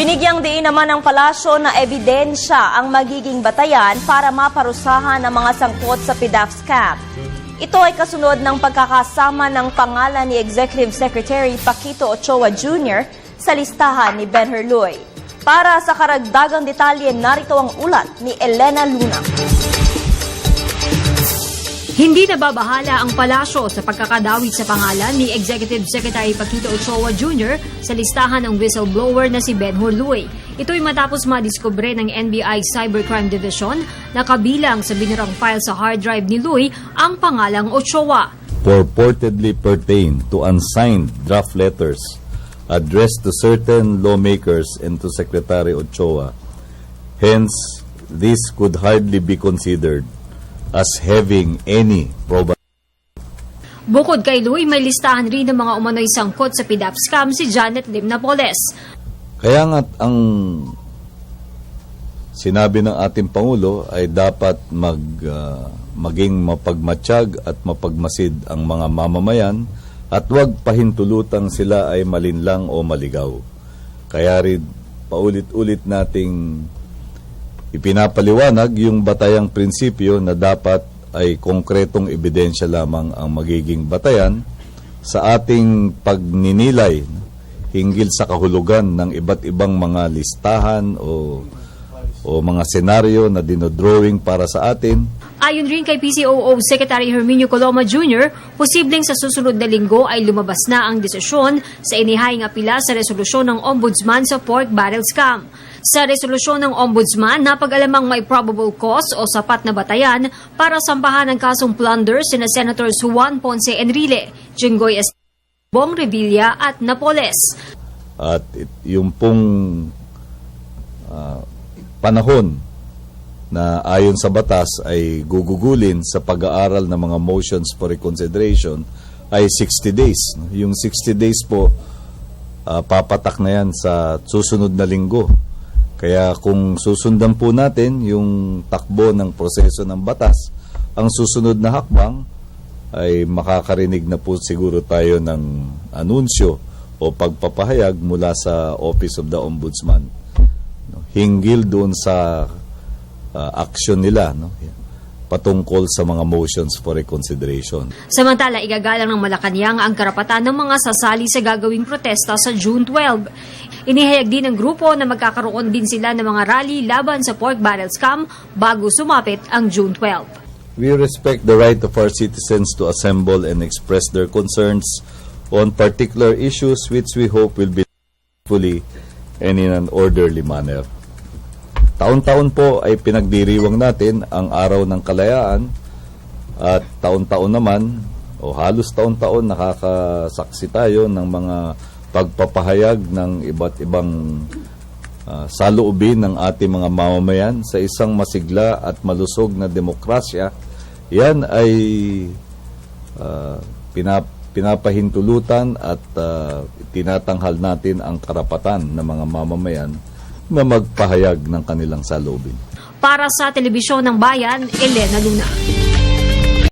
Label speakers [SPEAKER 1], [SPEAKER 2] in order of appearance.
[SPEAKER 1] Binigyang diin naman ng palasyo na ebidensya ang magiging batayan para maparusahan ang mga sangkot sa PDAF scam. Ito ay kasunod ng pagkakasama ng pangalan ni Executive Secretary Paquito Ochoa Jr. sa listahan ni Ben Herluy. Para sa karagdagang detalye, narito ang ulat ni Elena Luna.
[SPEAKER 2] Hindi nababahala ang palasyo sa pagkakadawit sa pangalan ni Executive Secretary Paquito Ochoa Jr. sa listahan ng whistleblower na si Ben Herluy. Ito'y matapos madiskubre ng NBI Cybercrime Division na kabilang sa binirang file sa hard drive ni Luy ang pangalang Ochoa.
[SPEAKER 3] Purportedly pertain to unsigned draft letters addressed to certain lawmakers and to Secretary Ochoa. Hence, this could hardly be considered as having any probability.
[SPEAKER 2] Bukod kay Luy, may listahan rin ng mga umano'y sangkot sa PDAF scam si Janet Lim Napoles.
[SPEAKER 3] Kaya nga ang sinabi ng ating Pangulo ay dapat maging mapagmatsyag at mapagmasid ang mga mamamayan at huwag pahintulutang sila ay malinlang o maligaw. Kaya rin paulit-ulit nating ipinapaliwanag yung batayang prinsipyo na dapat ay konkretong ebidensya lamang ang magiging batayan sa ating pagninilay hinggil sa kahulugan ng iba't ibang mga listahan o mga senaryo na dinodrawing para sa atin.
[SPEAKER 2] Ayon rin kay PCOO Secretary Herminio Coloma Jr., posibleng sa susunod na linggo ay lumabas na ang desisyon sa inihayang apela sa resolusyon ng Ombudsman sa pork barrel scam. Sa resolusyon ng Ombudsman, napag-alamang may probable cause o sapat na batayan para sampahan ng kasong plunder sina Senators Juan Ponce Enrile, Jinggoy Bong Revilla at Napoles.
[SPEAKER 3] At yung pong panahon na ayon sa batas ay gugugulin sa pag-aaral ng mga motions for reconsideration ay 60 days. Yung 60 days po, papatak na yan sa susunod na linggo. Kaya kung susundan po natin yung takbo ng proseso ng batas, ang susunod na hakbang ay makakarinig na po siguro tayo ng anunsyo o pagpapahayag mula sa Office of the Ombudsman. Hinggil doon sa aksyon nila patungkol sa mga motions for reconsideration.
[SPEAKER 2] Samantala, igagalang ng Malacanang ang karapatan ng mga sasali sa gagawing protesta sa June 12. Inihayag din ng grupo na magkakaroon din sila ng mga rally laban sa pork barrel scam bago sumapit ang June 12.
[SPEAKER 3] We respect the right of our citizens to assemble and express their concerns on particular issues which we hope will be fully and in an orderly manner. Taon-taon po ay pinagdiriwang natin ang Araw ng Kalayaan at taon-taon naman o halos taon-taon nakakasaksi tayo ng mga pagpapahayag ng iba't ibang saloobin ng ating mga mamamayan sa isang masigla at malusog na demokrasya. Yan ay pinapahintulutan at tinatanghal natin ang karapatan ng mga mamamayan na magpahayag ng kanilang saloobin.
[SPEAKER 2] Para sa Telebisyon ng Bayan, Elena Luna.